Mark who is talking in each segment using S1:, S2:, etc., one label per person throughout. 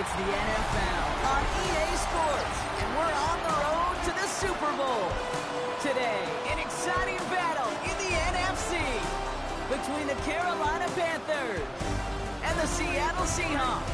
S1: It's the NFL on EA Sports, and we're on the road to the Super Bowl. Today, an exciting battle in the NFC between the Carolina Panthers and the Seattle Seahawks.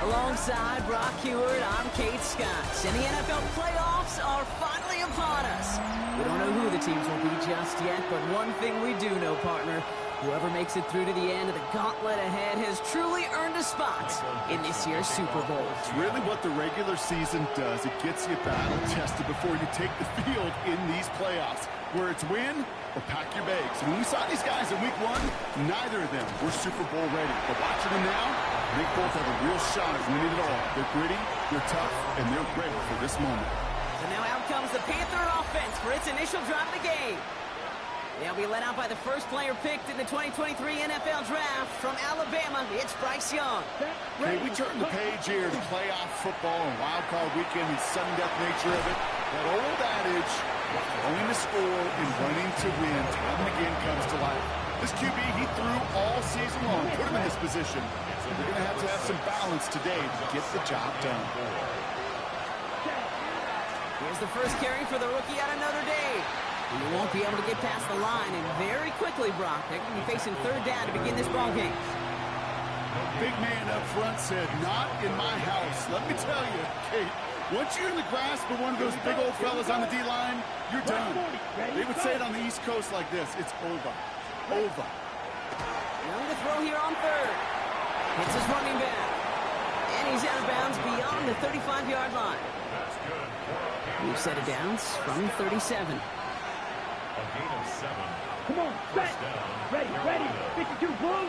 S1: Alongside Brock Heward, I'm Kate Scotts, and the NFL playoffs are finally upon us. We don't know who the teams will be just yet, but one thing we do know, partner. Whoever makes it through to the end of the gauntlet ahead has truly earned a spot in this year's Super Bowl.
S2: It's really what the regular season does. It gets you battle-tested before you take the field in these playoffs, where it's win or pack your bags. And when we saw these guys in Week 1, neither of them were Super Bowl ready. But watching them now, they both have a real shot at winning it all. They're gritty, they're tough, and they're ready for this moment.
S1: So now out comes the Panther offense for its initial drive of the game. They'll be led out by the first player picked in the 2023 NFL Draft from Alabama. It's Bryce Young.
S2: Okay, we turn the page here to playoff football and wild card weekend and sudden death nature of it. That old adage, going to score and running to win, time and again comes to life. This QB, he threw all season long, put him in this position. So they're going to have some balance today to get the job done.
S1: Here's the first carry for the rookie out of Notre Dame. He won't be able to get past the line, and very quickly, Brock, they're going to be facing third down to begin this ball game.
S2: Big man up front said, not in my house. Let me tell you, Kate, once you're in the grasp of one of those big old fellas on the D-line, you're done. They would say it on the East Coast like this, it's over. Over.
S1: Young to throw here on third. Hits his running back. And he's out of bounds beyond the 35-yard line. New set of downs from 37.
S3: A gain of 7.
S4: Come on, set. Ready. 52, boom.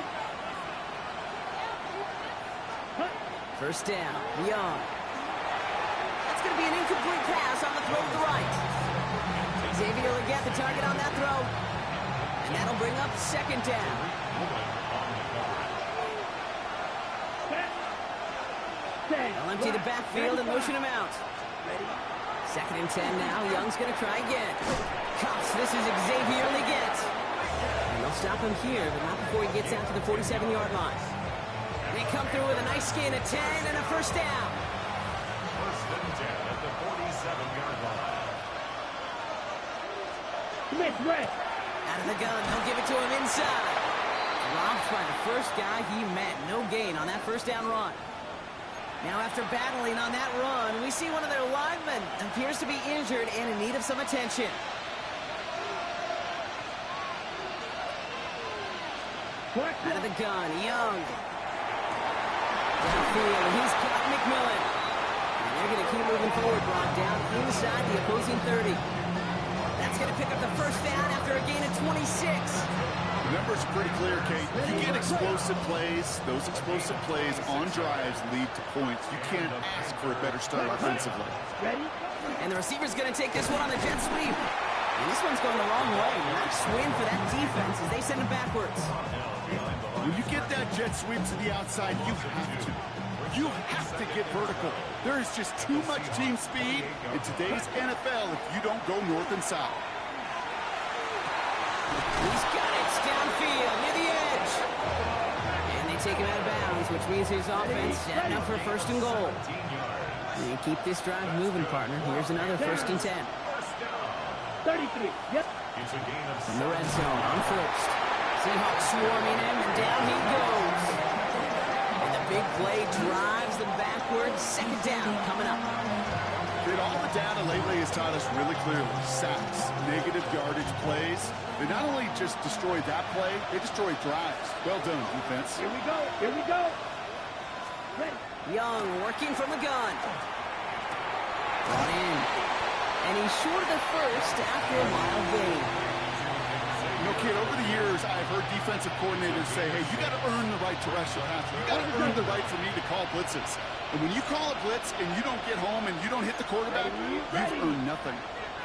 S1: First down, Young. That's going to be an incomplete pass on the throw to the right. Xavier Legette, the target on that throw. And that'll bring up second down. They'll empty the backfield and motion him out. Second and 10 now. Young's going to try again. Cuffs. This is Xavier Legette. And they'll stop him here, but not before he gets out to the 47-yard line. They come through with a nice gain of 10 and a first down.
S3: First and 10 at the 47-yard line.
S1: Out of the gun. They'll give it to him inside. Dropped by the first guy he met. No gain on that first down run. Now after battling on that run, we see one of their linemen appears to be injured and in need of some attention. Out of the gun, Young. Downfield, he's got McMillan. And they're going to keep moving forward, Brock, down inside the opposing 30. That's going to pick up the first down after a gain of 26.
S2: The numbers are pretty clear, Kate. You get explosive plays. Those explosive plays on drives lead to points. You can't ask for a better start offensively.
S1: And the receiver's going to take this one on the jet sweep. And this one's going the wrong way. Nice win for that defense as they send him backwards.
S2: When you get that jet sweep to the outside, you have to. You have to get vertical. There is just too much team speed in today's NFL if you don't go north and south.
S1: He's got it downfield near the edge. And they take him out of bounds, which means his offense setting up for first and goal. And you keep this drive moving, partner. Here's another first and 10.
S4: 33, yep.
S3: It's a gain of
S1: From the red zone on first. Seahawks swarming him, and down he goes. And the big play drives them backwards. Second down coming up.
S2: All the data lately has taught us really clearly, sacks, negative yardage plays, they not only just destroy that play, they destroy drives. Well done, defense.
S4: Here we go. Ready.
S1: Young working from the gun. Brought in. And he's short of the first after a wild gain.
S2: You know, kid, over the years, I've heard defensive coordinators say, hey, you got to earn the right to rush the passer. You got to earn the right for me to call blitzes. And when you call a blitz and you don't get home and you don't hit the quarterback, you've earned nothing.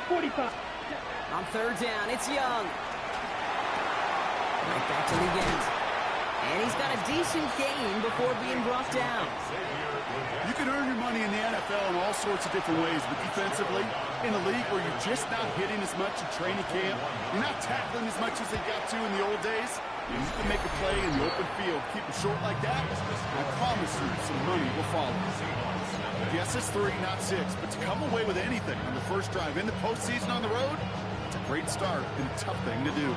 S4: 45.
S1: On third down, it's Young. Right back to Legette. And he's got a decent gain before being brought down.
S2: You can earn your money in the NFL in all sorts of different ways, but defensively, in a league where you're just not hitting as much in training camp, you're not tackling as much as they got to in the old days, You need to make a play in the open field. Keep them short like that. I promise you some money will follow. Yes, it's 3, not 6, but to come away with anything on the first drive in the postseason on the road, it's a great start and a tough thing to do.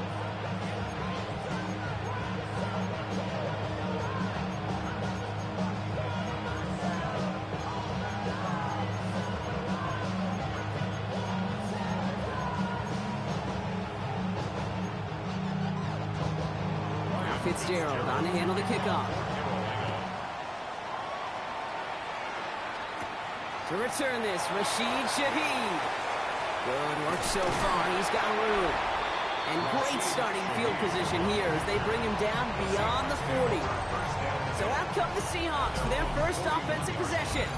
S1: Fitzgerald on to handle the kickoff. To return this, Rashid Shaheed. Good work so far. He's got room. And great starting field position here as they bring him down beyond the 40. So out come the Seahawks for their first offensive possession.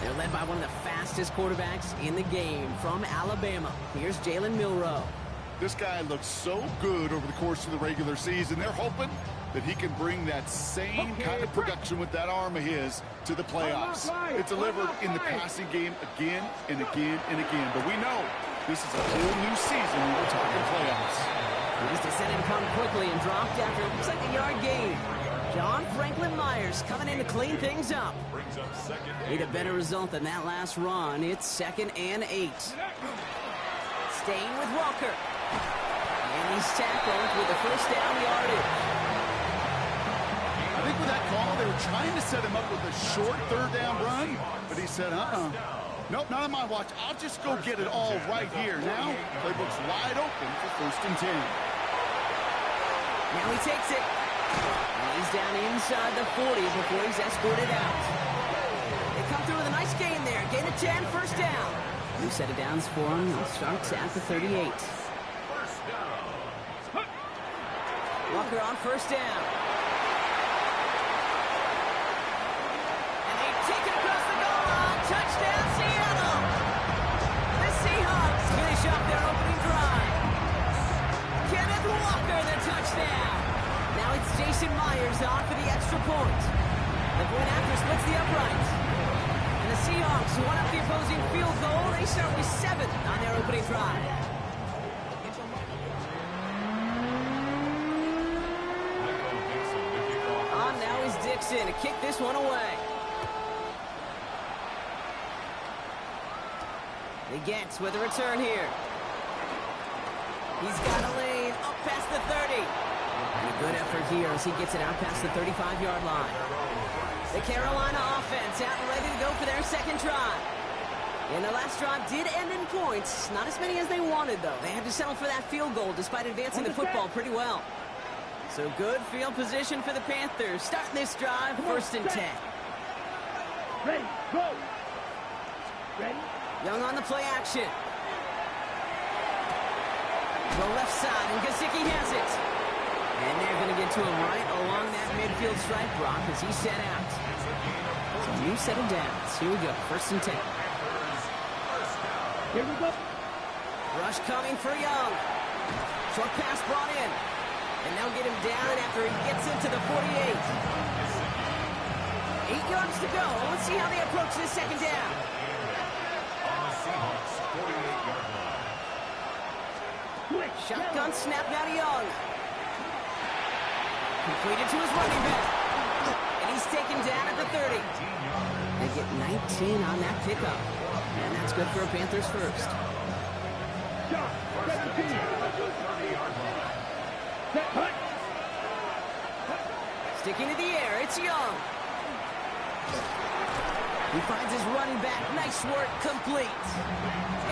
S1: They're led by one of the fastest quarterbacks in the game from Alabama. Here's Jalen Milroe.
S2: This guy looks so good over the course of the regular season. They're hoping that he can bring that same kind of production with that arm of his to the playoffs. It's delivered in the passing game again and again and again. But we know this is a whole new season when we're talking playoffs.
S1: Used to set him come quickly and dropped after it looks like a yard gain. John Franklin Myers coming in to clean things up. Need a better result than that last run. It's 2nd and 8. Staying with Walker. And he's tackled with the first down yardage.
S2: I think with that call, they were trying to set him up with a short 3rd down run, but he said, nope, not on my watch. I'll just go get it all right here. Now, playbook's wide open for 1st and 10.
S1: Now he takes it. And he's down inside the 40 before he's escorted out. They come through with a nice gain there. Gain of 10, 1st down. New set of downs for him. He starts at the 38. Walker on 1st down. And they take it across the goal line. Touchdown, Seattle. The Seahawks finish off their opening drive. Kenneth Walker, the touchdown. Now it's Jason Myers on for the extra point. The point after splits the uprights. And the Seahawks won up the opposing field goal. They start with 7 on their opening drive. Dixon to kick this one away. He gets with a return here. He's got a lane up past the 30. And a good effort here as he gets it out past the 35-yard line. The Carolina offense out and ready to go for their 2nd drive. And the last drive did end in points. Not as many as they wanted, though. They had to settle for that field goal despite advancing the football pretty well. So good field position for the Panthers. Starting this drive, 1st and 10.
S4: Ready, go. Ready.
S1: Young on the play action. The left side, and Gesicki has it. And they're going to get to him right along that midfield stripe, Brock, as he's set out. So new set of downs. Here we go, 1st and 10.
S4: Here we go.
S1: Rush coming for Young. Short pass brought in. And they'll get him down after he gets into the 48. 8 yards to go. Let's see how they approach this 2nd down.
S3: On the Seahawks 48-yard line.
S1: Shotgun snap now to Young. Completed to his running back. And he's taken down at the 30. They get 19 on that pickup. And that's good for a Panthers first. Sticking to the air, it's Young. He finds his running back. Nice work, complete.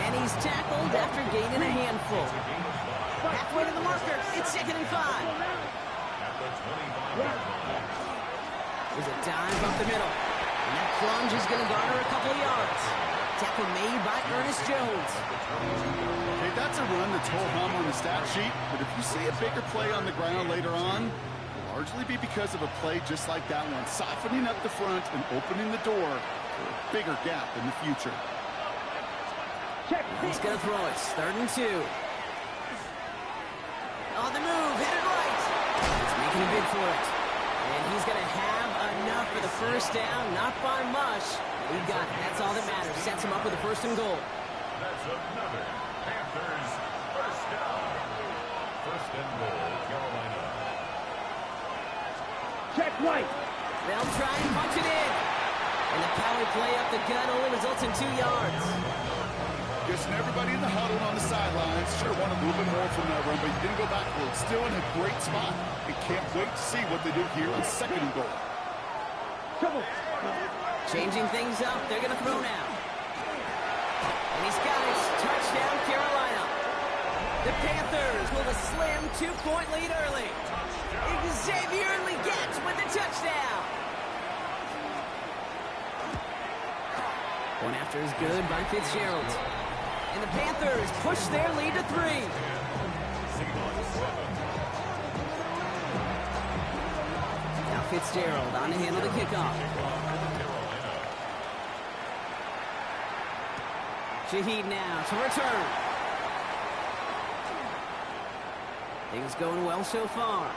S1: And he's tackled after gaining a handful. Halfway to the marker, it's 2nd and 5. There's a dive up the middle. And that plunge is going to garner a couple of yards. Tackle made by Ernest Jones.
S2: Okay, that's a run that's ho-hum on the stat sheet, but if you see a bigger play on the ground later on, it'll largely be because of a play just like that one, softening up the front and opening the door for a bigger gap in the future.
S1: He's going to throw it. 3rd and 2. On the move, headed right. He's making a bid for it. And he's going to have enough for the 1st down, not by much. He got it. That's all that matters. Sets him up with a 1st and goal.
S3: That's another Panthers 1st down. 1st and goal, Carolina.
S4: right.
S1: They'll try and punch it in. And the power play up the gut only results in 2 yards.
S2: Guessing everybody in the huddle on the sidelines sure wanted a little bit more from that run, but you didn't go backwards. Still in a great spot. And can't wait to see what they do here on 2nd and goal.
S4: Trouble.
S1: Changing things up. They're going to throw now. And he's got it. Touchdown, Carolina. The Panthers hold a slim 2-point lead early. Xavier Legette with the touchdown. One after is good by Fitzgerald. And the Panthers push their lead to 3. Now Fitzgerald on to handle the kickoff. Shaheed now to return. Things going well so far.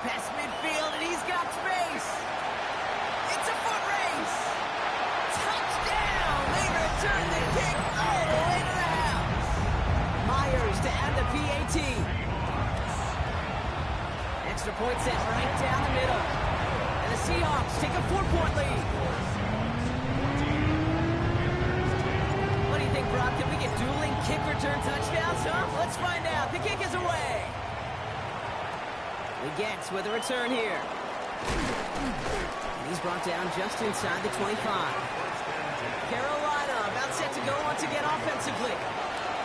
S1: Past midfield, and he's got space. It's a foot race. Touchdown! They return the kick all the way to the house. Myers to add the PAT. Extra point set right down the middle. And the Seahawks take a 4-point lead. What do you think, Brock? Can we get dueling kick return touchdowns, huh? Let's find out. The kick is away. Legette with a return here. And he's brought down just inside the 25. Carolina about set to go once again offensively.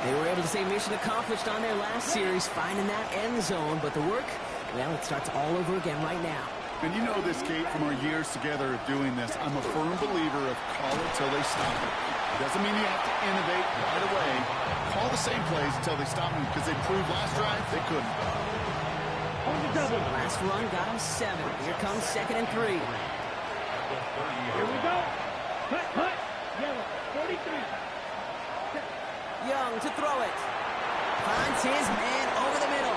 S1: They were able to say mission accomplished on their last series, finding that end zone. But the work, well, it starts all over again right now.
S2: And you know this, Kate, from our years together of doing this. I'm a firm believer of call it till they stop it. Doesn't mean you have to innovate right away. Call the same plays until they stop them, because they proved last drive they couldn't.
S4: On the double.
S1: Last run got him 7. Here comes 2nd and 3.
S4: Here we go. Cut. Yellow. 43.
S1: Young to throw it. Finds his man over the middle.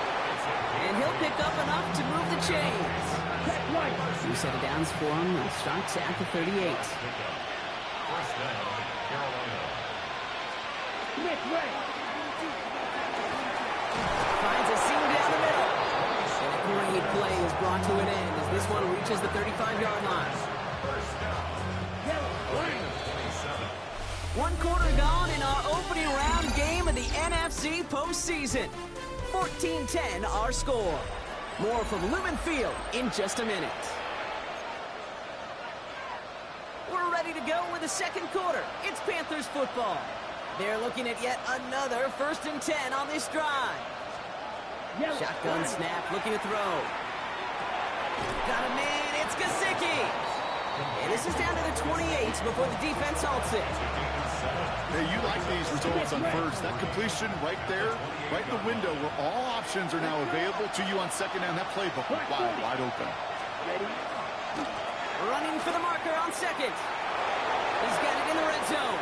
S1: And he'll pick up enough to move the chains.
S4: Check right.
S1: 2 set of downs for him. And starts at the 38.
S3: First down, Carolina.
S4: Nick Ray.
S1: Finds a seam down the middle. And a great play is brought to an end as this one reaches the 35-yard line.
S4: Yellow. Right.
S1: 1 quarter gone in our opening round game of the NFC postseason. 14-10 our score. More from Lumen Field in just a minute. We're ready to go with the 2nd quarter. It's Panthers football. They're looking at yet another 1st and 10 on this drive.
S4: Yellow.
S1: Shotgun
S4: Right.
S1: snap, looking to throw. Got a man, it's Gesicki. And this is down to the 28 before the defense halts it.
S2: Hey, you like these results on first. That completion right there, right in the window where all options are now available to you on 2nd down. That playbook wide open.
S4: Ready.
S1: Running for the marker on 2nd. He's got it in the red zone.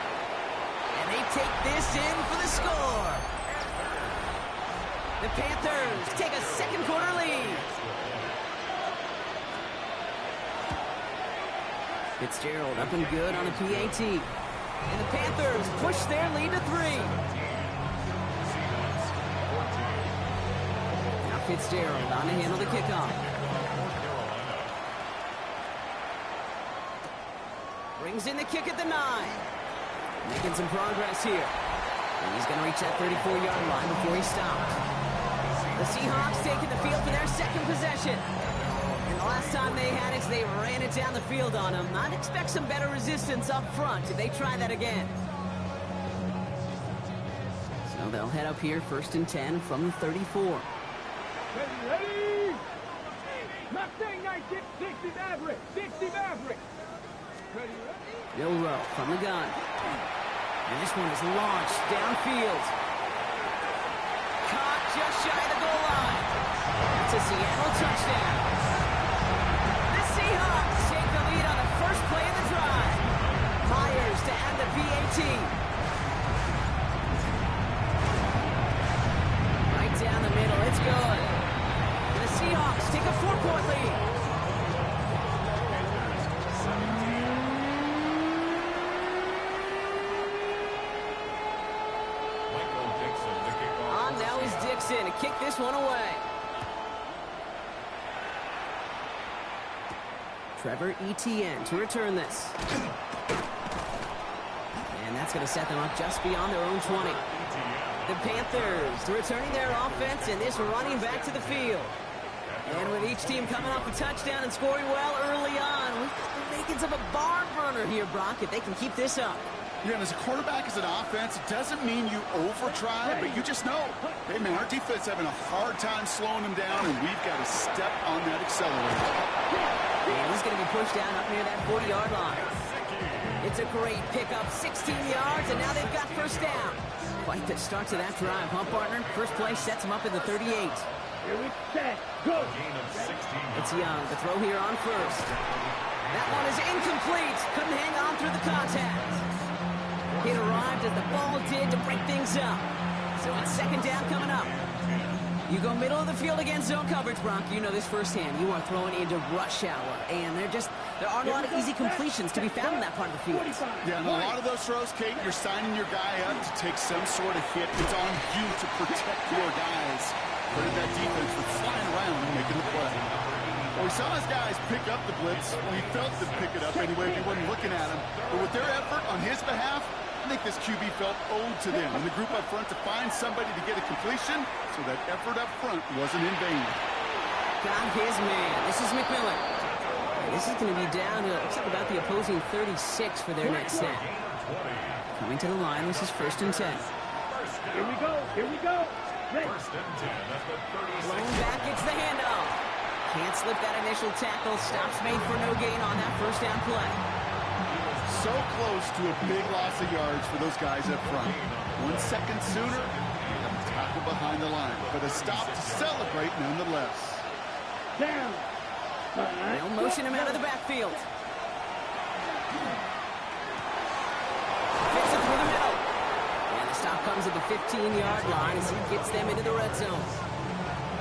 S1: And they take this in for the score. The Panthers take a 2nd quarter lead. Fitzgerald up and good on a PAT. And the Panthers push their lead to 3. Now Fitzgerald on to handle the kickoff. Brings in the kick at the 9. Making some progress here. And he's going to reach that 34-yard line before he stopped. The Seahawks taking the field for their 2nd possession. And the last time they had it, they ran it down the field on him. I'd expect some better resistance up front if they try that again. So they'll head up here 1st and 10 from the 34.
S4: Ready. Not saying 1960 Maverick. 60 Maverick. Ready.
S1: Milrow from the gun. And this one is launched downfield. Caught just shy of the goal line. It's a Seattle touchdown. The Seahawks take the lead on the first play of the drive. Myers to add the PAT. Right down the middle, it's good. And the Seahawks take a 4-point lead. On now is Dixon to kick this one away. Trevor Etienne to return this. And that's going to set them up just beyond their own 20. The Panthers returning their offense and this running back to the field. And with each team coming off a touchdown and scoring well early on, we've got the makings of a barn burner here, Brock, if they can keep this up.
S2: Yeah, and as a quarterback, as an offense, it doesn't mean you over-try, but you just know, hey, man, our defense having a hard time slowing them down, and we've got to step on that accelerator.
S1: And he's going to be pushed down up near that 40-yard line. It's a great pickup, 16 yards, and now they've got first down. Quite the start to that drive, huh, partner? First play sets him up at the 38.
S4: Here we set, go.
S1: It's Young, the throw here on first. That one is incomplete. Couldn't hang on through the contact. It arrived as the ball did to break things up. So it's second down coming up. You go middle of the field against zone coverage, Brock. You know this firsthand. You are throwing into rush hour, and there aren't a lot of easy completions to be found in that part of the field.
S2: Yeah, and a lot of those throws, Kate, you're signing your guy up to take some sort of hit. It's on you to protect your guys. But that defense was flying around and making the play. Well, we saw his guys pick up the blitz. We felt them pick it up anyway if he wasn't looking at him. But with their effort on his behalf, I think this QB felt owed to them and the group up front to find somebody to get a completion, so that effort up front wasn't in vain.
S1: Got his man. This is McMillan. And this is going to be down to, looks like about the opposing 36 for their next snap. Coming to the line, this is 1st and 10.
S4: Here we go, here we go.
S3: First and 10 at the 36.
S1: Blown back, it's the handoff. Can't slip that initial tackle. Stops made for no gain on that first down play.
S2: So close to a big loss of yards for those guys up front. 1 second sooner, and a tackle behind the line. But a stop to celebrate nonetheless.
S4: Down.
S1: They'll motion him out of the backfield. Fits it through the middle. And the stop comes at the 15-yard line as he gets them into the red zone.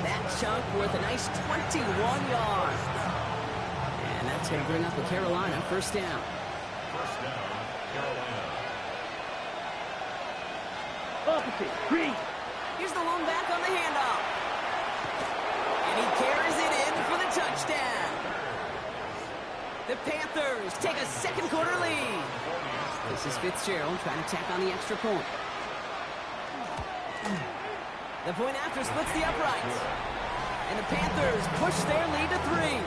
S1: That chunk worth a nice 21 yards. And that's going to bring up the Carolina first down.
S3: First down, Carolina.
S4: Opposite, green.
S1: Here's the lone back on the handoff. And he carries it in for the touchdown. The Panthers take a second quarter lead. This is Fitzgerald trying to tack on the extra point. The point after splits the uprights. And the Panthers push their lead to 3.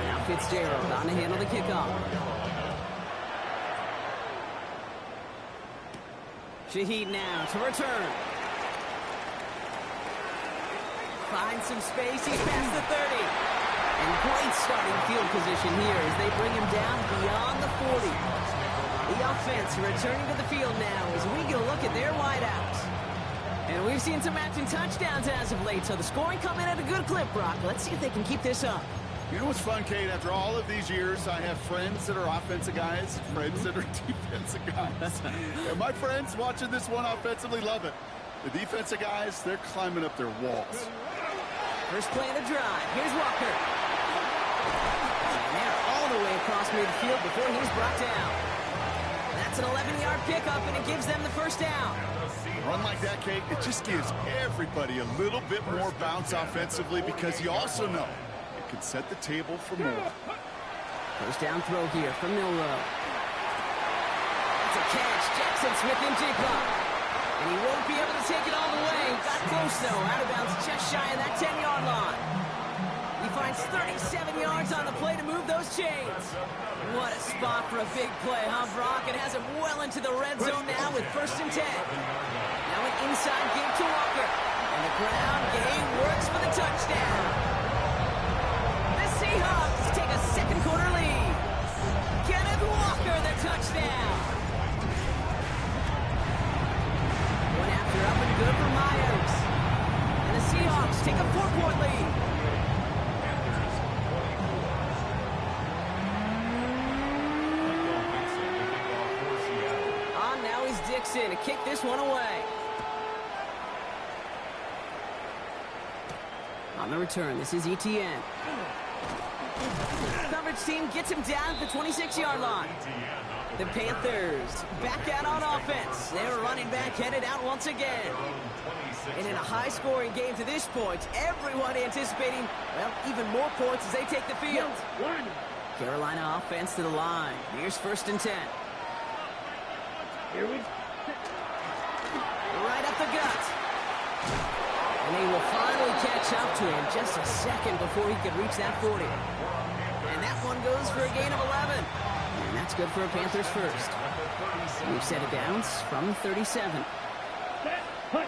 S1: Now Fitzgerald on to handle the kickoff. Shaheed now to return. Finds some space. He's past the 30. And great starting field position here as they bring him down beyond the 40. The offense returning to the field now as we get a look at their wideouts. And we've seen some matching touchdowns as of late, so the scoring coming at a good clip, Brock. Let's see if they can keep this up.
S2: You know what's fun, Kate? After all of these years, I have friends that are offensive guys, friends that are defensive guys. And my friends watching this one offensively love it. The defensive guys, they're climbing up their walls.
S1: First play of the drive. Here's Walker. And they're all the way across midfield before he's brought down. That's an 11-yard pickup, and it gives them the first down.
S2: A run like that, Kate, it just gives everybody a little bit more bounce offensively because you also know it can set the table for more.
S1: First down throw here from Milrow. That's a catch. Jackson Smith in J-Pop. And he won't be able to take it all the way. Got close, though. Out of bounds just shy of that 10-yard line. He finds 37 yards on the play to move those chains. What a spot for a big play, huh, Brock? It has him well into the red zone now with 1st and 10. Now an inside give to Walker. And the ground game works for the touchdown. The Seahawks take a second quarter lead. Kenneth Walker, the touchdown. One after up and good for Myers. And the Seahawks take a 4-point lead. Dixon to kick this one away. On the return, this is Etienne. Coverage team gets him down at the 26-yard line. The Panthers back out on offense. They're running back headed out once again. And in a high-scoring game to this point, everyone anticipating, well, even more points as they take the field. Carolina offense to the line. Here's 1st and 10.
S4: Here we
S1: Right up the gut. And they will finally catch up to him just a second before he could reach that 40. And that one goes for a gain of 11. And that's good for a Panthers first. We've set it downs from 37.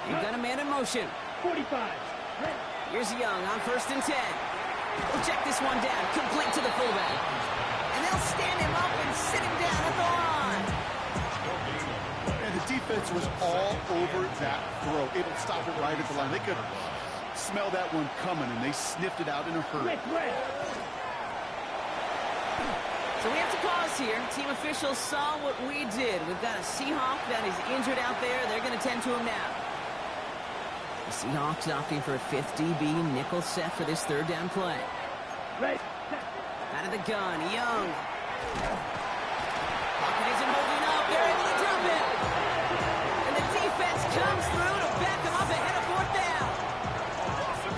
S1: You've got a man in motion.
S4: 45.
S1: Here's Young on 1st and 10. We'll check this one down, complete to the fullback. And they'll stand him up and sit him down at the line.
S2: And the defense was all over that throw, able to stop it right at the line. They could smell that one coming, and they sniffed it out in a hurry.
S1: So we have to pause here. Team officials saw what we did. We've got a Seahawk that is injured out there. They're going to tend to him now. The Seahawks opting for a 5th DB nickel set for this 3rd down play. Out of the gun, Young. Pocket isn't holding up. They're able to drop it. And the defense comes through to back them up ahead of 4th down.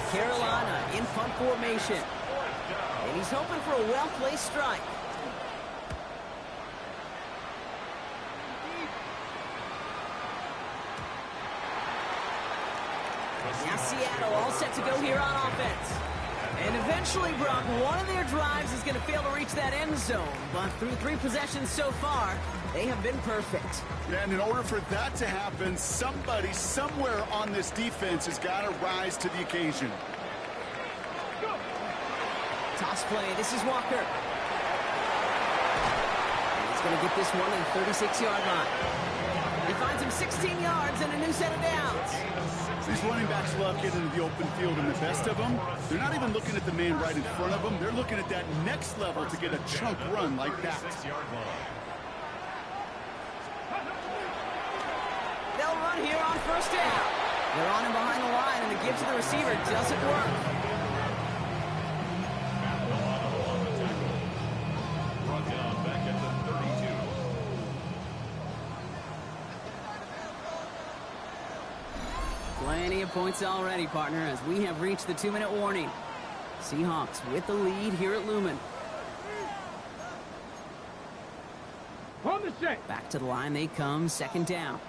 S1: Carolina in punt formation. And he's hoping for a well-placed strike. Now Seattle all set to go here on offense. And eventually, Brock, one of their drives is going to fail to reach that end zone. But through 3 possessions so far, they have been perfect.
S2: And in order for that to happen, somebody somewhere on this defense has got to rise to the occasion.
S1: Toss play. This is Walker. And he's going to get this one to the 36-yard line. He finds him 16 yards and a new set of downs.
S2: These running backs love getting into the open field, and the best of them, they're not even looking at the man right in front of them. They're looking at that next level to get a chunk run like that.
S1: They'll run here on 1st down. They're on him behind the line, and the give to the receiver doesn't work.
S3: Brought down back at the 32.
S1: Plenty of points already, partner, as we have reached the 2-minute warning. Seahawks with the lead here at Lumen.
S4: On the set.
S1: Back to the line they come, 2nd down.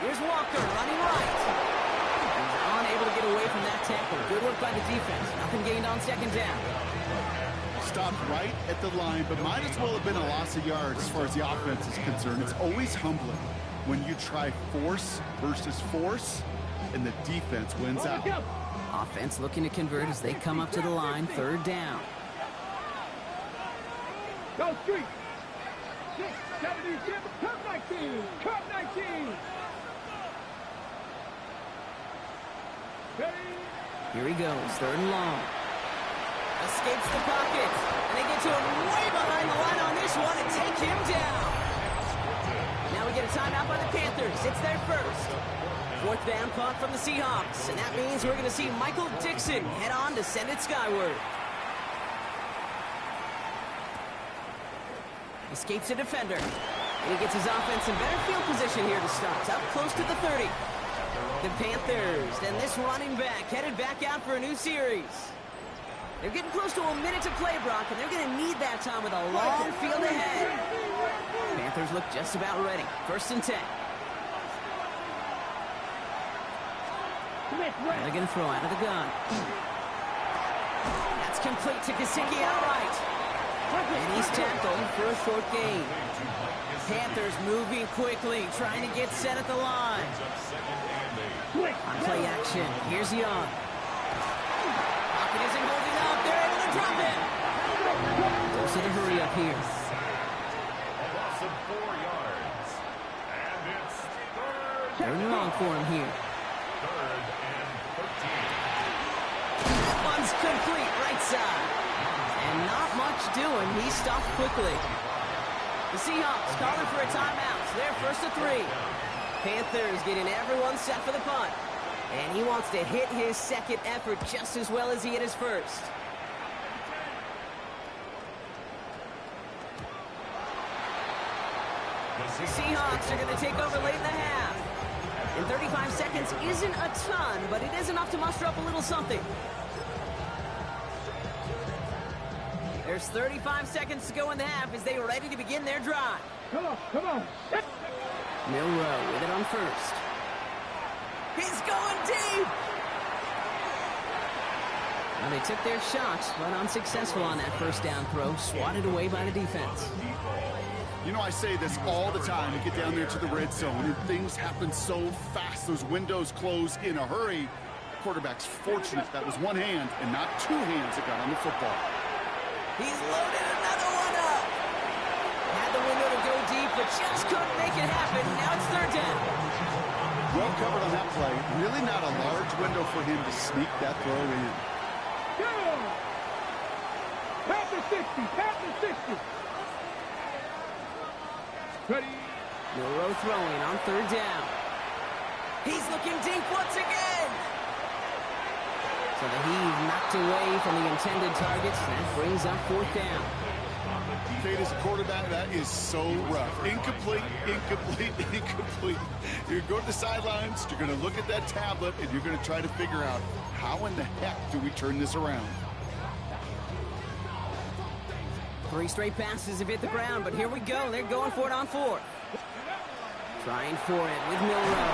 S1: Here's Walker running right. He's unable to get away from that tackle. Good work by the defense. Nothing gained on 2nd down.
S2: Stopped right at the line, but might as well have been a loss of yards as far as the offense is concerned. It's always humbling when you try force versus force, and the defense wins out.
S1: Offense looking to convert as they come up to the line, 3rd down.
S4: Go street. 6, 77, cut 19. Cut 19.
S1: Here he goes, 3rd and long. Escapes the pocket. And they get to him way behind the line on this one and take him down. Now we get a timeout by the Panthers. It's their first. 4th down punt from the Seahawks. And that means we're going to see Michael Dixon head on to send it skyward. Escapes a defender. And he gets his offense in better field position here to start. Up close to the 30. The Panthers, and this running back headed back out for a new series. They're getting close to a minute to play, Brock, and they're going to need that time with a long field ahead. Panthers look just about ready. 1st and 10. And they're going to throw out of the gun. That's complete to Gesicki outright. And he's tackled for a short gain. Panthers moving quickly, trying to get set at the line. On play action, here's Young. Pocket isn't holding up. They're able to drop it. Goes to the hurry up here.
S3: A loss of 4 yards. And it's 3rd.
S1: 3rd and long for him here.
S3: 3rd and 13.
S1: One's complete, right side. And not much doing. He stopped quickly. The Seahawks calling for a timeout. They're 1st to 3. Panthers getting everyone set for the punt. And he wants to hit his 2nd effort just as well as he hit his 1st. The Seahawks are going to take over late in the half. And 35 seconds isn't a ton, but it is enough to muster up a little something. There's 35 seconds to go in the half as they are ready to begin their drive.
S4: Come on, come on.
S1: Milroe with it on first. He's going deep! Now they took their shots, but unsuccessful on that first down throw, swatted away by the defense.
S2: You know, I say this all the time. You get down there to the red zone, and things happen so fast. Those windows close in a hurry. The quarterback's fortunate that was one hand and not two hands that got on the football.
S1: He's loaded another one up. Had the window to go deep, but just couldn't make it happen. Now it's third down.
S2: Well covered on that play. Really not a large window for him to sneak that throw in.
S4: Go! Tap the 60, tap the 60. Ready?
S1: Milroe throwing on third down. He's looking deep once again. So the heave knocked away from the intended targets. That brings up fourth down.
S2: Fade as a quarterback, that is so rough. Incomplete, incomplete, incomplete. You're going to the sidelines, you're going to look at that tablet, and you're going to try to figure out how in the heck do we turn this around.
S1: 3 straight passes have hit the ground, but here we go. They're going for it on fourth. Trying for it with Milroe.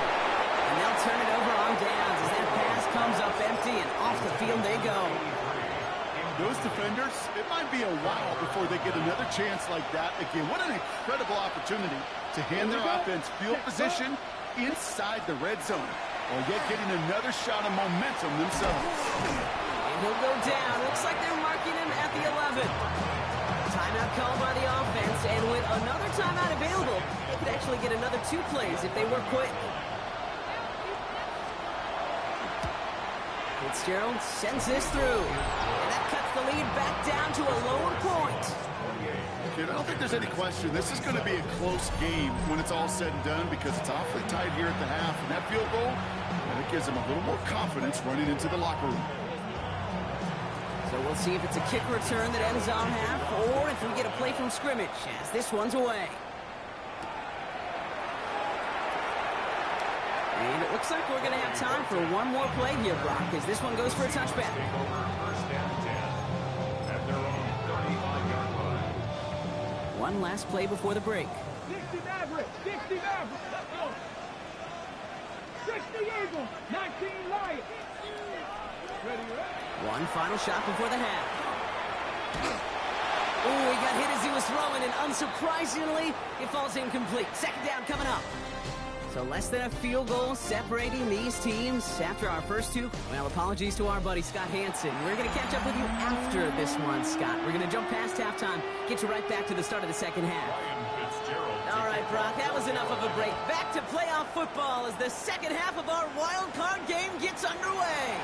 S1: And they'll turn it over on downs as that pass comes up empty, and off the field they go.
S2: Those defenders, it might be a while before they get another chance like that again. What an incredible opportunity to hand their offense field position inside the red zone, while yet getting another shot of momentum themselves.
S1: And he'll go down. Looks like they're marking him at the 11. Timeout called by the offense, and with another timeout available, they could actually get another 2 plays if they were quick. Fitzgerald sends this through, and that cuts the lead back down to a lower point.
S2: I don't think there's any question. This is going to be a close game when it's all said and done, because it's awfully tight here at the half, and that field goal, and it gives them a little more confidence running into the locker room.
S1: So we'll see if it's a kick return that ends our half, or if we get a play from scrimmage, as this one's away. And it looks like we're going to have time for one more play here, Brock, as this one goes for a touchback.
S3: First and 10 at their own 35-yard line.
S1: One last play before the break.
S4: 60 Maverick, 60 Maverick. 60 Eagles, 19 Lions. Ready, ready.
S1: One final shot before the half. Oh, he got hit as he was throwing, and unsurprisingly, it falls incomplete. Second down coming up. So less than a field goal separating these teams after our first 2. Well, apologies to our buddy Scott Hansen. We're going to catch up with you after this one, Scott. We're going to jump past halftime, get you right back to the start of the second half. All right, Brock, that was enough of a break. Back to playoff football as the second half of our wild card game gets underway.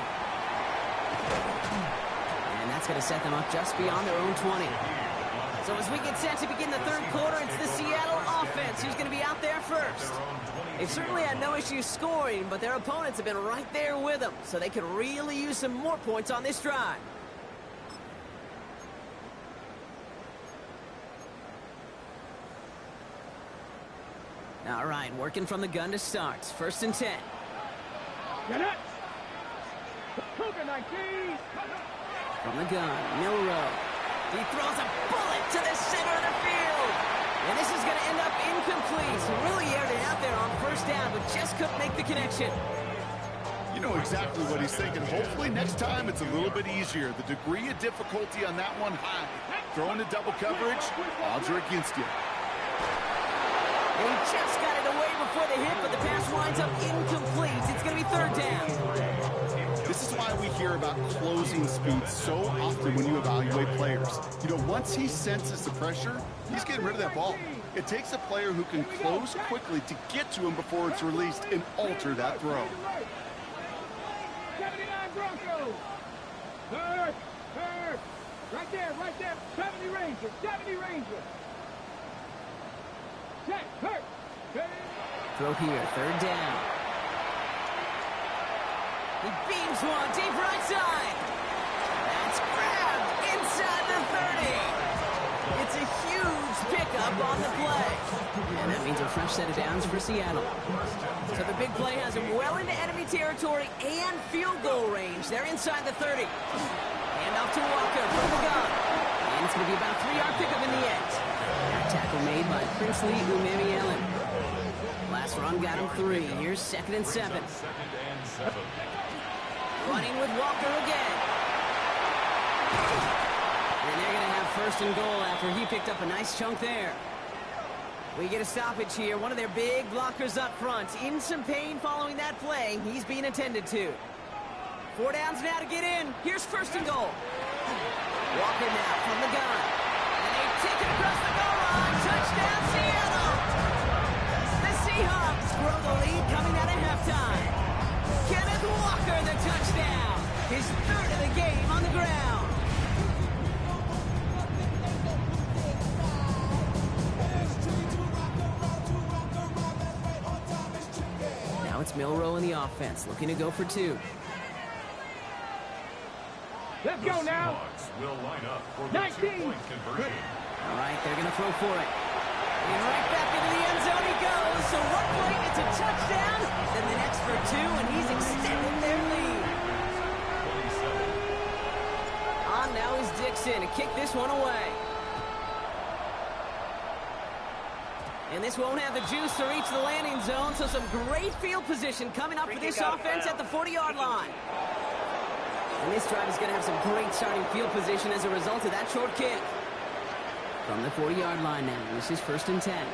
S1: And that's going to set them up just beyond their own 20. So as we get set to begin the third quarter, it's the Seattle offense who's going to be out there first. They've certainly had no issues scoring, but their opponents have been right there with them, so they could really use some more points on this drive. All right, working from the gun to start. First and 10.
S4: Get it. Cougar 19.
S1: From the gun, Milroe. He throws a bullet to the center of the field. And this is going to end up incomplete. Really aired it out there on first down, but just couldn't make the connection.
S2: You know exactly what he's thinking. Hopefully next time it's a little bit easier. The degree of difficulty on that one high. Throwing to double coverage, odds are against you.
S1: And he just got it away before the hit, but the pass winds up incomplete. It's going to be third down.
S2: This is why we hear about closing speed so often when you evaluate players. You know, once he senses the pressure, he's getting rid of that ball. It takes a player who can close quickly to get to him before it's released and alter that throw.
S4: 79 Broncos. Third. Right there. 70 Rangers. 70 Rangers. Check. Hurt.
S1: Throw here, third down. He beams one deep right side. That's grabbed inside the 30. It's a huge pickup up on the play. And that means a fresh set of downs for Seattle. So the big play has them well into enemy territory and field goal range. They're inside the 30. And off to Walker from the gun. And it's going to be about a 3-yard pickup in the end. That tackle made by Princely Umemi-Allen. Last run got him 3. Here's 2nd and 7. Running with Walker again. And they're going to have 1st and goal after he picked up a nice chunk there. We get a stoppage here. One of their big blockers up front. In some pain following that play. He's being attended to. 4 downs now to get in. Here's 1st and goal. Walker now from the gun. And they take it across the goal line. Touchdown, Seattle! The Seahawks grow the lead coming out of halftime. Kenneth Walker, the touchdown. His 3rd of the game on the ground. Now it's Milroe in the offense, looking to go for 2.
S4: Let's go now.
S3: Will line up for the
S4: 19.
S3: 2-point conversion.
S1: All right, they're going to throw for it. And right back into the end zone he goes. So one play, it's a touchdown. Then the next for 2, and he's extending their lead.
S3: 27.
S1: On now is Dixon to kick this one away. And this won't have the juice to reach the landing zone, so some great field position coming up for this offense at the 40-yard line. And this drive is going to have some great starting field position as a result of that short kick. From the 40-yard line now, this is 1st and 10.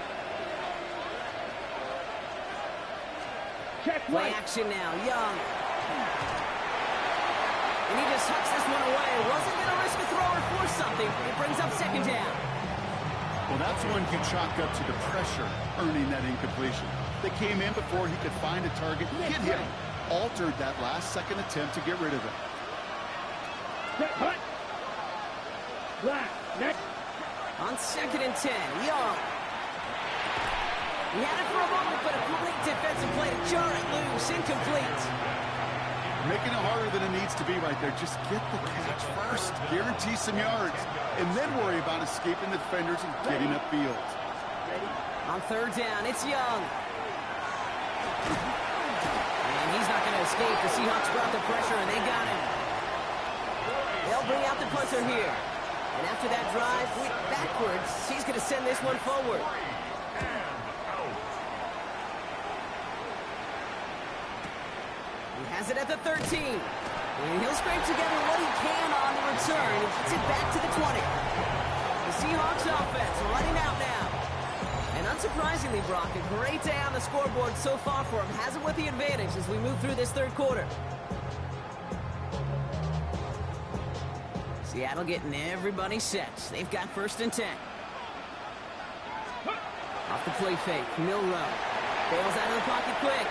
S1: Play action now, Young. And he just hucks this one away. Wasn't going to risk a throw or force something. It brings up 2nd down.
S2: Well, that's one you chalk up to the pressure earning that incompletion. They came in before he could find a target, hit him, altered that last second attempt to get rid of it.
S1: On 2nd and 10, Young. He had it for a moment, but a great defensive play to jar it loose. Incomplete.
S2: Making it harder than it needs to be right there. Just get the catch first. Guarantee some yards. And then worry about escaping the defenders and getting upfield.
S1: On 3rd down, it's Young. And he's not going to escape. The Seahawks brought the pressure, and they got him. They'll bring out the punter here. And after that drive, backwards, he's going to send this one forward. He has it at the 13. And he'll scrape together what he can on the return and gets it back to the 20. The Seahawks offense running out now. And unsurprisingly, Brock, a great day on the scoreboard so far for him. Has it with the advantage as we move through this 3rd quarter. Seattle getting everybody set. They've got 1st and 10. Off the play fake, Milroe. Bails out of the pocket quick.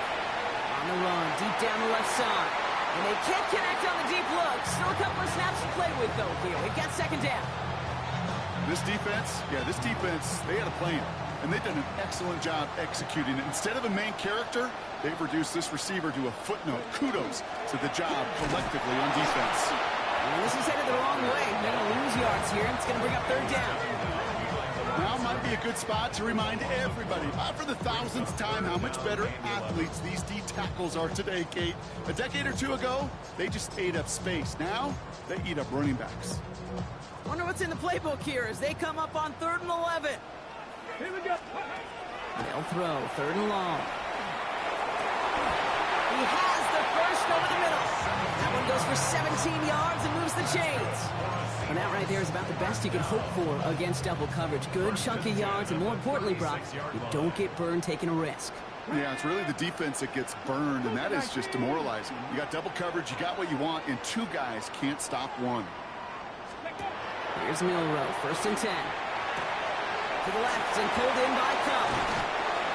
S1: On the run, deep down the left side. And they can't connect on the deep look. Still a couple of snaps to play with, though, here. We've got 2nd down.
S2: This defense, they had a plan. And they've done an excellent job executing it. Instead of a main character, they've reduced this receiver to a footnote. Kudos to the job collectively on defense.
S1: And this is headed the wrong way. They're going to lose yards here. It's going to bring up 3rd down.
S2: Now might be a good spot to remind everybody, not for the 1000th time, how much better athletes these D tackles are today, Kate. A decade or 2 ago, they just ate up space. Now, they eat up running backs.
S1: Wonder what's in the playbook here as they come up on 3rd and 11.
S4: Here we go.
S1: They'll throw 3rd and long. He has the 1st over the middle. That one goes for 17 yards and moves the chains. And that right there is about the best you can hope for against double coverage. Good chunky yards, and more importantly, Brock, you don't get burned taking a risk.
S2: Yeah, it's really the defense that gets burned, and that is just demoralizing. You got double coverage, you got what you want, and 2 guys can't stop one.
S1: Here's Milroe, 1st and 10. To the left and pulled in by Cup.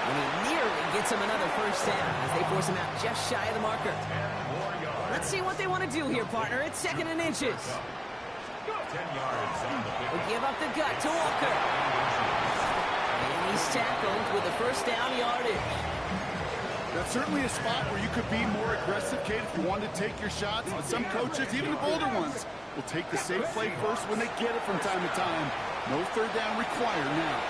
S1: And he nearly gets him another 1st down as they force him out just shy of the marker. Let's see what they want to do here, partner. It's 2nd and inches.
S3: 10 yards on the pick.
S1: We give up the gut to Walker. And he's tackled with a 1st down yardage.
S2: That's certainly a spot where you could be more aggressive, Kate, if you wanted to take your shots. But some coaches, even the bolder ones, will take the safe play first when they get it from time to time. No 3rd down required now.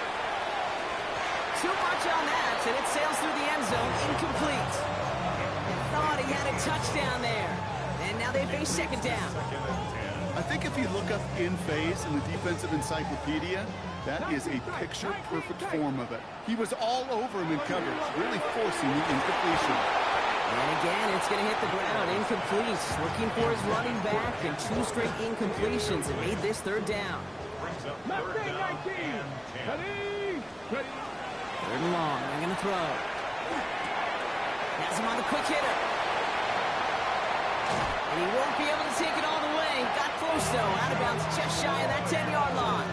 S1: too much on that, and it sails through the end zone, incomplete. Thought he had a touchdown there. And now they face second down.
S2: I think if you look up in phase in the defensive encyclopedia, that is a picture-perfect form of it. He was all over him in coverage, really forcing the incompletion.
S1: And again, it's going to hit the ground, incomplete. Looking for his running back, and 2 straight incompletions and made this third down.
S4: Third
S1: and long, they're going to throw. Has him on the quick hitter. And he won't be able to take it all the way. Got close, though. Out of bounds just shy of that 10-yard line.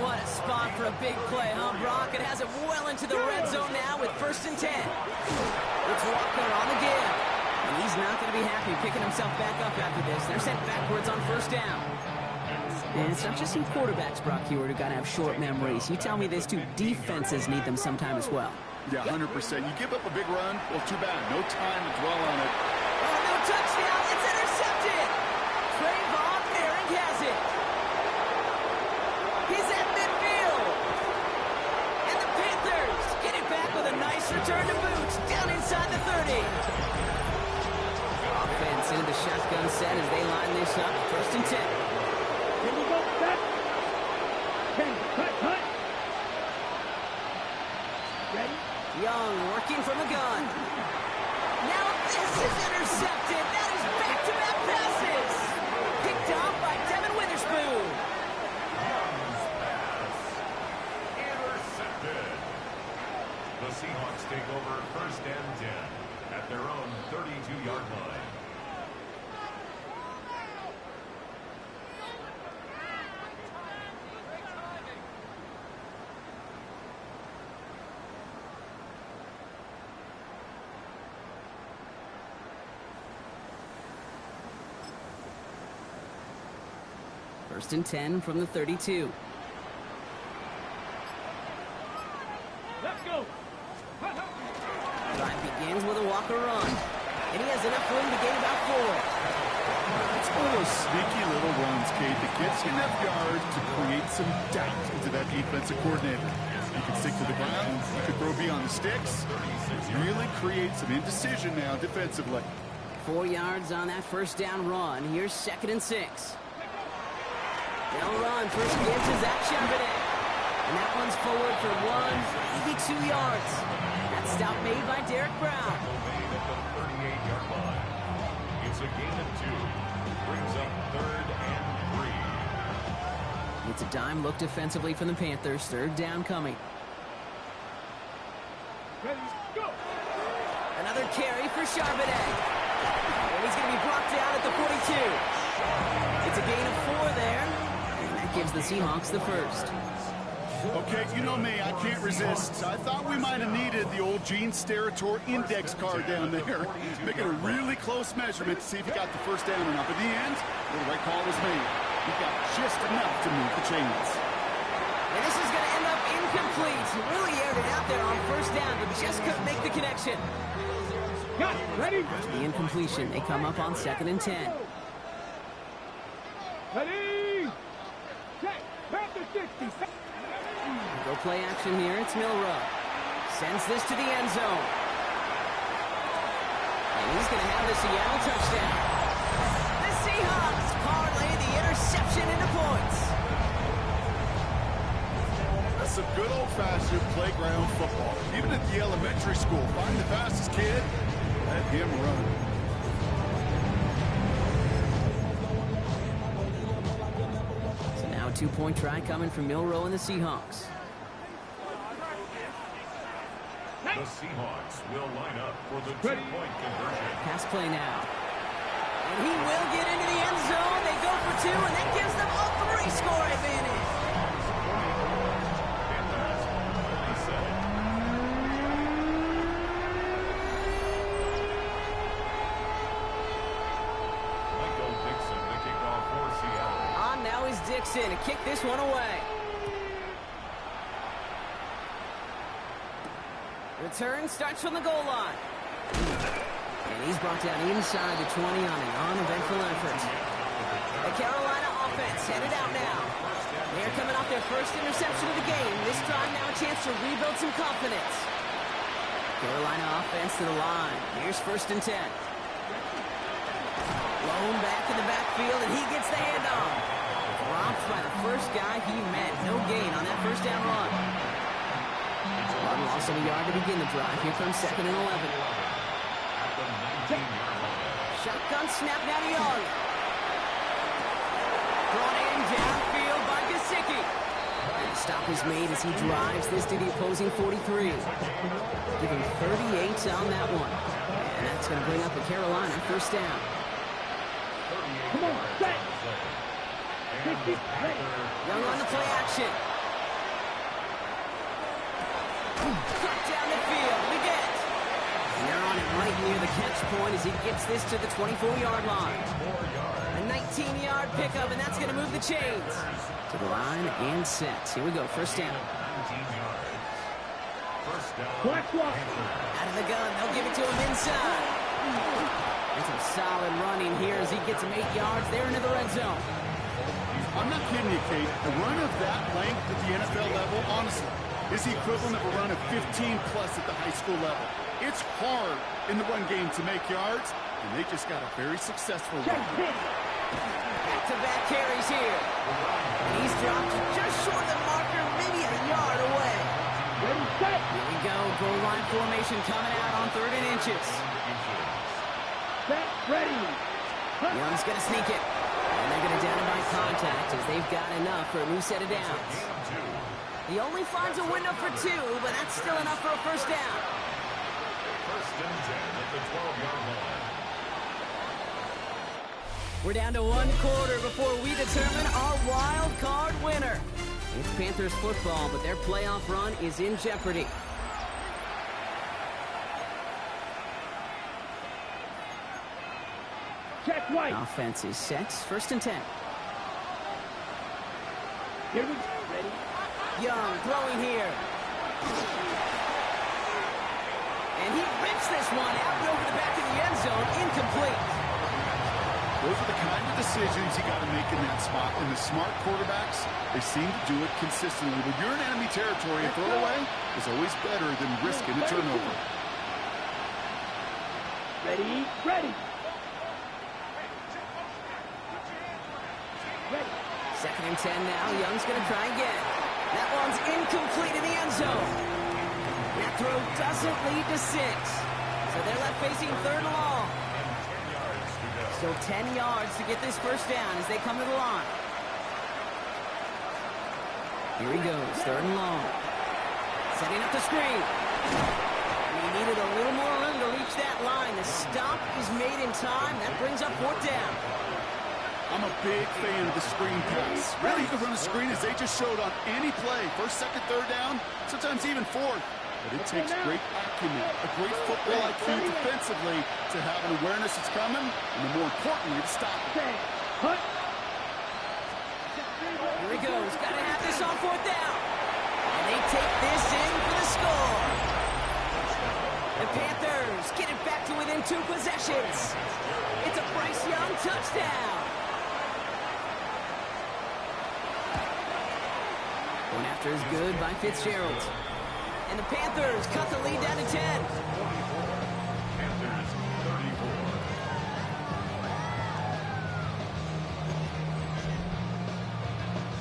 S1: What a spot for a big play, huh, Brock? It has it well into the red zone now with 1st and 10. It's Walker on the give. And he's not going to be happy picking himself back up after this. They're sent backwards on 1st down. And it's not just some quarterbacks, Brock, Hewitt, who got to have short memories. You tell me this too, defenses need them sometime as well.
S2: Yeah, 100%. You give up a big run, well, too bad. No time to dwell on it.
S1: Oh, no touchdown. It's intercepted. Trayvon Merrick has it. He's at midfield. And the Panthers get it back with a nice return to boot. Down inside the 30. Offense into the shotgun set as they line this up. 1st and 10.
S4: Here we go, set. 10, cut. Ready?
S1: Young working from the gun. Now this is intercepted. That is back-to-back passes. Picked off by Devin Witherspoon.
S3: Intercepted. The Seahawks take over 1st and 10 at their own 32-yard line.
S1: First and 10 from the 32.
S4: Let's go.
S1: Drive begins with a Walker run. And he has enough room to gain about 4.
S2: It's one of those sneaky little runs, Kate, that gets you enough yards to create some doubt into that defensive coordinator. You can stick to the ground. You can throw beyond the sticks. Really create some indecision now defensively.
S1: 4 yards on that 1st down run. Here's 2nd and 6. They'll run. First gives to Zach Charbonnet. And that one's forward for 1, maybe 2 yards. That stop made by Derek Brown.
S3: Made at the 38-yard line. It's a gain of 2. Brings up 3rd and 3.
S1: It's a dime look defensively from the Panthers. 3rd down coming.
S4: Ready, go.
S1: Another carry for Charbonnet. And he's going to be brought down at the 42. It's a gain of 4 there. And that gives the Seahawks the 1st.
S2: Okay, you know me, I can't resist. I thought we might have needed the old Gene Steratore index card down there. Making a really close measurement to see if he got the 1st down or not. But in the end, the right call was made. He got just enough to move the chains.
S1: And this is going to end up incomplete. Really aired it out there on 1st down, but just couldn't make the connection.
S4: Got it. Ready?
S1: The incompletion. They come up on 2nd and 10.
S4: Ready? Check. Panther 60.
S1: Go play action here. It's Milrow. Sends this to the end zone. And he's going to have the Seattle touchdown. The Seahawks parlay the interception into points.
S2: That's some good old-fashioned playground football. Even at the elementary school, find the fastest kid, let him run.
S1: So now a 2-point try coming from Milrow and the Seahawks.
S3: The Seahawks will line up for the 2-point conversion.
S1: Pass play now. And he will get into the end zone. They go for 2, and that gives them a 3-score advantage.
S3: Michael Dixon to kick off for Seattle.
S1: On now is Dixon to kick this one away. Return starts from the goal line. And he's brought down inside the 20 on an uneventful effort. The Carolina offense headed out now. They're coming off their first interception of the game. This drive now a chance to rebuild some confidence. Carolina offense to the line. Here's 1st and 10. Blown back in the backfield, and he gets the handoff. Dropped by the first guy he met. No gain on that 1st down run. One loss of a yard to begin the drive. Here comes 2nd and 11. Shotgun snap now to Young. Brought in downfield by Gesicki. And the stop is made as he drives this to the opposing 43. Give him 38 on that one. And that's going to bring up a Carolina 1st down.
S4: Come on, set.
S1: Young on the play action. Cut down the field. We get. And they're on it right near the catch point as he gets this to the 24-yard line. A 19-yard pickup, and that's going to move the chains. To the line and set. Here we go. 1st down.
S4: Watch.
S1: Out of the gun. They'll give it to him inside. And some solid running here as he gets him 8 yards. They're into the red zone.
S2: I'm not kidding you, Kate. A run of that length at the NFL level, honestly, is the equivalent of a run of 15-plus at the high school level. It's hard in the run game to make yards, and they just got a very successful run.
S1: Back-to-back carries here. And he's dropped just short of the marker, maybe a yard away.
S4: Ready, set.
S1: Here we go. Goal line formation coming out on 3rd and inches.
S4: Set, ready.
S1: Young's going to sneak it. And they're going to down him by contact as they've got enough for a new set of downs. He only finds a window for 2, but that's still enough for a 1st down.
S3: 1st and 10 at the 12-yard line.
S1: We're down to 1 quarter before we determine our wild card winner. It's Panthers football, but their playoff run is in jeopardy.
S4: Check right.
S1: Offense is set. 1st and 10.
S4: Here we go. Ready.
S1: Young throwing here. And he rips this one out and over the back of the end zone. Incomplete.
S2: Those are the kind of decisions you got to make in that spot. And the smart quarterbacks, they seem to do it consistently. When you're in enemy territory, a throwaway is always better than risking a turnover.
S4: Ready, ready.
S1: 2nd and 10 now. Young's going to try again. That one's incomplete in the end zone. That throw doesn't lead to 6. So they're left facing 3rd and long. Still 10 yards to get this 1st down as they come to the line. Here he goes. 3rd and long. Setting up the screen. And he needed a little more room to reach that line. The stop is made in time. That brings up 4th down.
S2: I'm a big fan of the screen pass. Really, you can run a screen as they just showed on any play. 1st, 2nd, 3rd down, sometimes even 4th. But it takes great acumen, a great football IQ defensively to have an awareness it's coming, and more importantly, to stop it.
S1: Here he goes. Got to have this on 4th down. And they take this in for the score. The Panthers get it back to within 2 possessions. It's a Bryce Young touchdown. Going after is good by Fitzgerald. And the Panthers cut the lead down to 10.
S3: Panthers 34.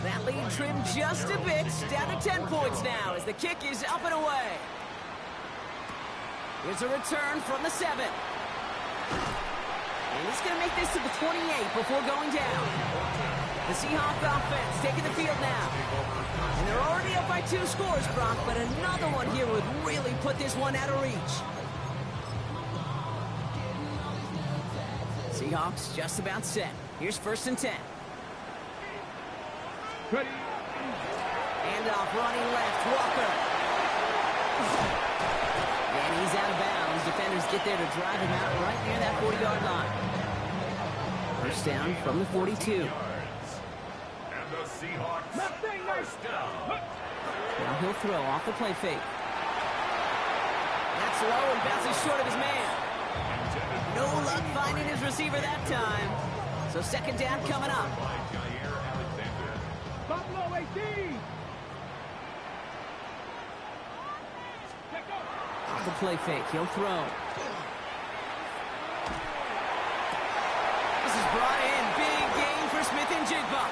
S1: That lead trimmed just a bit, down to 10 points now as the kick is up and away. Here's a return from the 7. And he's going to make this to the 28 before going down. The Seahawks offense taking the field now. And they're already up by 2 scores, Brock, but another one here would really put this one out of reach. Seahawks just about set. Here's 1st and 10.
S4: Ready.
S1: Handoff running left, Walker. And he's out of bounds. Defenders get there to drive him out right near that 40-yard line. 1st down from the 42.
S3: And the Seahawks first down.
S1: Now he'll throw off the play fake. That's low and bounces short of his man. No luck finding his receiver that time. So 2nd down coming up.
S4: Buffalo 18.
S1: the play fake. He'll throw. This is brought in. Big gain for Smith and Jigba.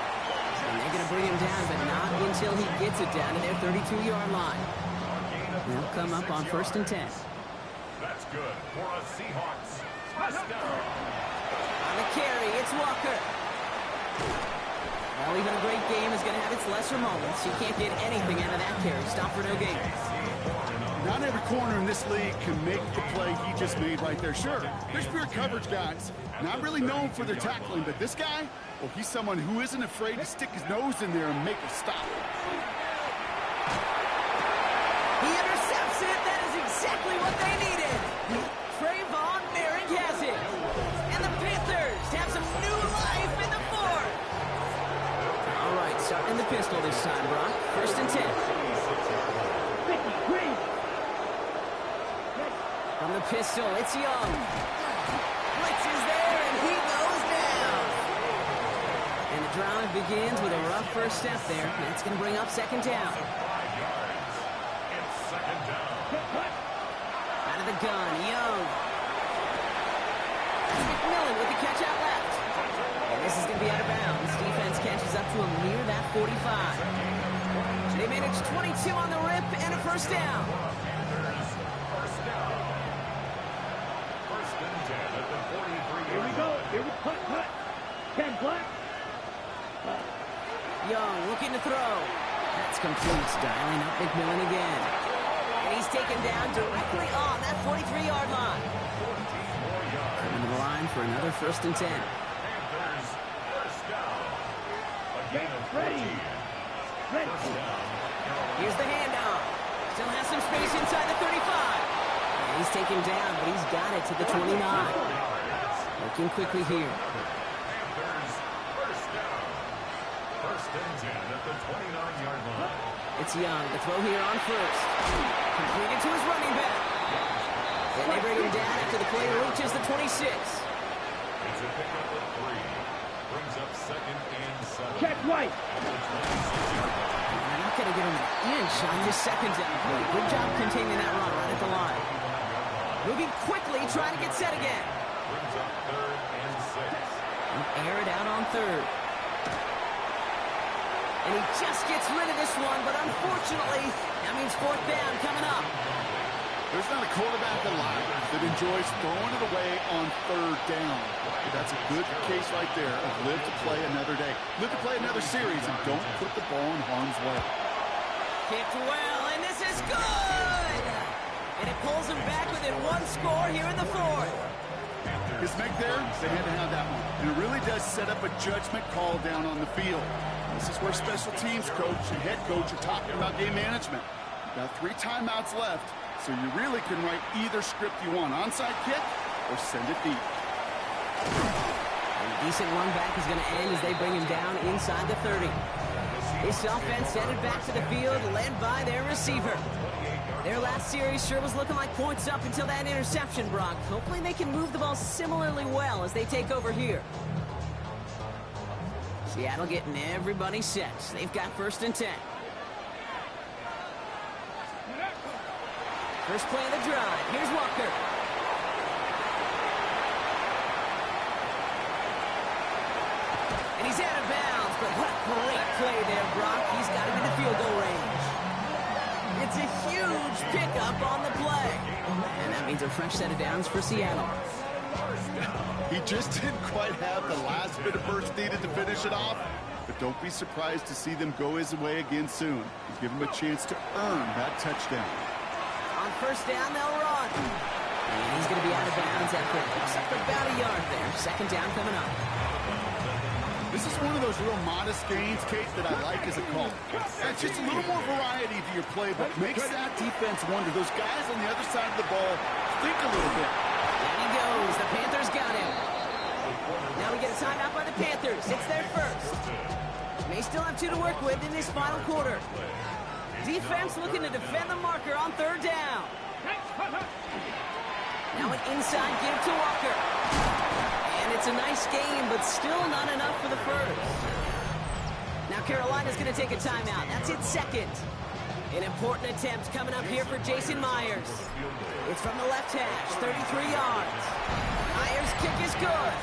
S1: And they're going to bring him down, but not until he gets it down to their 32-yard line. They'll come up on 1st and 10.
S3: That's good for a Seahawks. First down.
S1: On the carry, it's Walker. Well, even a great game is going to have its lesser moments. You can't get anything out of that carry. Stop for no gain.
S2: Not every corner in this league can make the play he just made right there. Sure, there's pure coverage guys. Not really known for their tackling, but this guy, well, he's someone who isn't afraid to stick his nose in there and make a stop.
S1: He intercepts it. That is exactly what they needed. Trayvon Merrick has it. And the Panthers have some new life in the fourth. All right, starting the pistol this time, Brock. 1st and 10. From the pistol, it's Young. Blitz is there, and he goes down. And the drive begins with a rough first step there. That's going to bring up 2nd down.
S3: 5 yards. It's 2nd down.
S1: Out of the gun, Young. McMillan with the catch out left. And this is going to be out of bounds. Defense catches up to him near that 45. They manage 22 on the rip and a 1st down.
S3: First down. 1st and 10 at the 43.
S4: Here we go. Here we cut. 10 black.
S1: Young looking to throw. That's complete. Dialing up McMillan again. And he's taken down directly on that 43-yard line. Coming to the line for another 1st and 10.
S3: Panthers, first down. A gain of 14. First down.
S1: Here's the handoff. Still has some space inside the 35. And he's taken down, but he's got it to the 29. Working quickly here.
S3: Panthers, first down. 1st and 10 at the 29-yard line.
S1: It's Young. The throw here on 1st. Completed to his running back. And they bring him down after the play reaches the 26.
S3: It's a pickup of 3. Brings up 2nd and 7.
S4: Check right.
S3: At the 26-yard line.
S1: They're not going to get him an inch on this 2nd down play. Good job containing that run right at the line. Moving quickly, trying to get set again.
S3: Brings up 3rd and 6.
S1: And air it out on 3rd. And he just gets rid of this one, but unfortunately, that means 4th down coming up.
S2: There's not a quarterback alive that enjoys throwing it away on 3rd down. That's a good case right there of live to play another day. Live to play another series and don't put the ball in harm's way.
S1: Kicked well, and this is good! And it pulls him back within 1 score here in the 4th.
S2: His make there, they had to have that one. And it really does set up a judgment call down on the field. This is where special teams coach and head coach are talking about game management. You've got 3 timeouts left, so you really can write either script you want. Onside kick or send it deep.
S1: And a decent run back is going to end as they bring him down inside the 30. This offense headed back to the field, led by their receiver. Their last series sure was looking like points up until that interception, Brock. Hopefully they can move the ball similarly well as they take over here. Seattle getting everybody set. They've got 1st and 10. First play of the drive. Here's Walker. And he's out of bounds, but what a great play there, Brock. He's got him in the field goal range. It's a huge pickup on the play. And that means a fresh set of downs for Seattle.
S2: He just didn't quite have the last bit of burst needed to finish it off. But don't be surprised to see them go his way again soon. Give him a chance to earn that touchdown.
S1: On 1st down, they'll run. And he's going to be out of bounds after picks up about a yard there. 2nd down coming up.
S2: This is one of those real modest gains, Kate, that I like as a call. It's just a little more variety to your play, but makes that defense wonder. Those guys on the other side of the ball think a little bit.
S1: Down he goes. The Panthers got him. Now we get a timeout by the Panthers. It's their 1st. May still have 2 to work with in this final quarter. Defense looking to defend the marker on 3rd down. Now an inside give to Walker. And it's a nice game, but still not enough for the 1st. Now Carolina's going to take a timeout. That's its 2nd. An important attempt coming up here for Jason Myers. It's from the left hash, 33 yards. Myers' kick is good.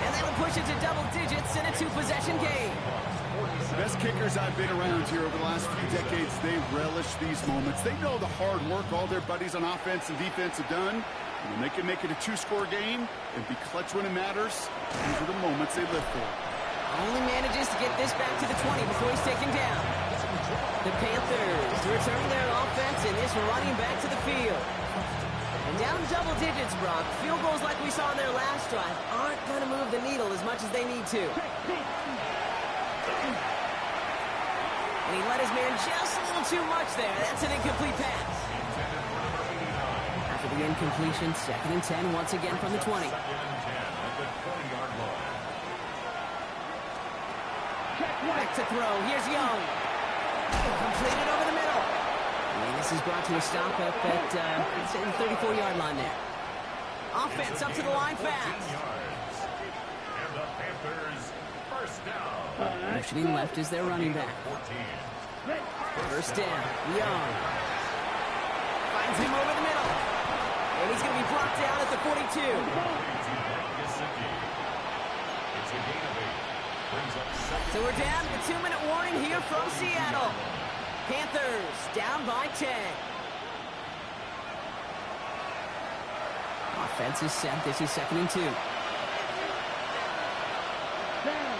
S1: And that'll push it to double digits in a two-possession game.
S2: Best kickers I've been around here over the last few decades, they relish these moments. They know the hard work all their buddies on offense and defense have done. And they can make it a two-score game and be clutch when it matters. These are the moments they live for.
S1: Only manages to get this back to the 20 before he's taken down. The Panthers returning their offense and this running back to the field. And down double digits, Brock. Field goals like we saw in their last drive aren't going to move the needle as much as they need to. And he let his man just a little too much there. That's an incomplete pass. After the incompletion, 2nd and 10 once again from the 20.
S3: 2nd and 10 at the 20-yard line.
S1: Back to throw. Here's Young. Completed over the middle. And this is brought to a stop up at the 34-yard line there. Offense up to the line fast.
S3: And the Panthers first down.
S1: Motioning left is their running back.
S3: 14.
S1: First down. Young. Finds him over the middle. And he's going to be brought down at the 42.
S3: It's a gain of 8. Brings up 2nd.
S1: So we're down to the 2-minute warning here from Seattle. Panthers down by 10. Offense is set. This is 2nd and 2.
S4: Down.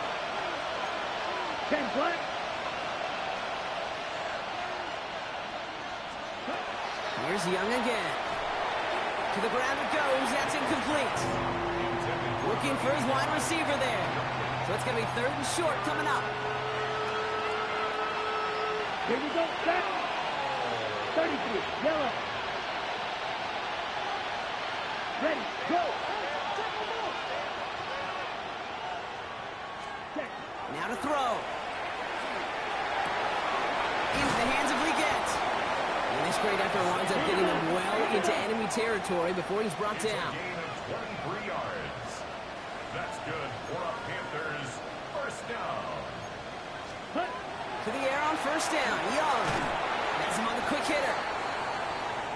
S4: 10 play.
S1: Here's Young again. To the ground it goes. That's incomplete. Looking for his wide receiver there. So it's going to be 3rd and short coming up.
S4: Here we go. Set. 33. Yellow. Ready. Go. Check.
S1: Now to throw. Into the hands of Leggett. And this great effort winds up getting him well into enemy territory before he's brought down.
S3: Gain of 23 yards. That's good for a Panthers first down.
S1: To the air on first down. Young has him on the quick hitter.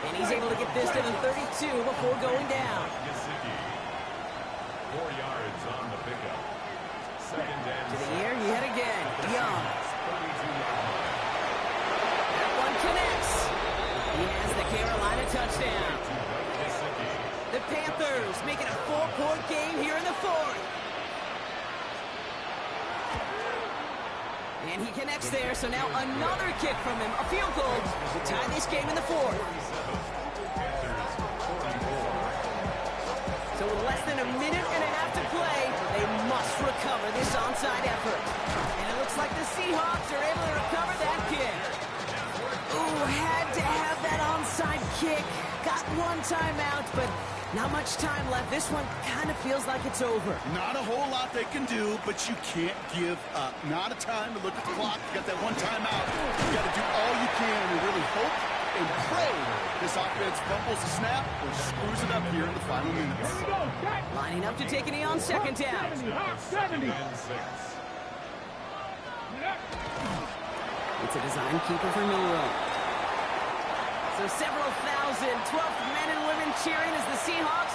S1: And he's able to get this to the 32 before going down.
S3: 4 yards on the pickup. 2nd and
S1: To the air, yet again. Young.
S3: 32-yard line.
S1: That one connects. He has the Carolina touchdown. The Panthers making a 4-point game here in the 4th. And he connects there, so now another kick from him. A field goal to tie this game in the 4th. So with less than a minute and a half to play, they must recover this onside effort. And it looks like the Seahawks are able to recover that kick. Ooh, had to have that onside kick. Got one timeout, but not much time left. This one kind of feels like it's over.
S2: Not a whole lot they can do, but you can't give up. Not a time to look at the clock. You got that one timeout. You got to do all you can and really hope and pray this offense fumbles the snap or screws it up here in the final minutes.
S4: Here we go. Check.
S1: Lining up to take a knee on 2nd down.
S4: 70.
S3: And 6.
S1: It's a design keeper for Milrow. So several thousand 12th men and women cheering as the Seahawks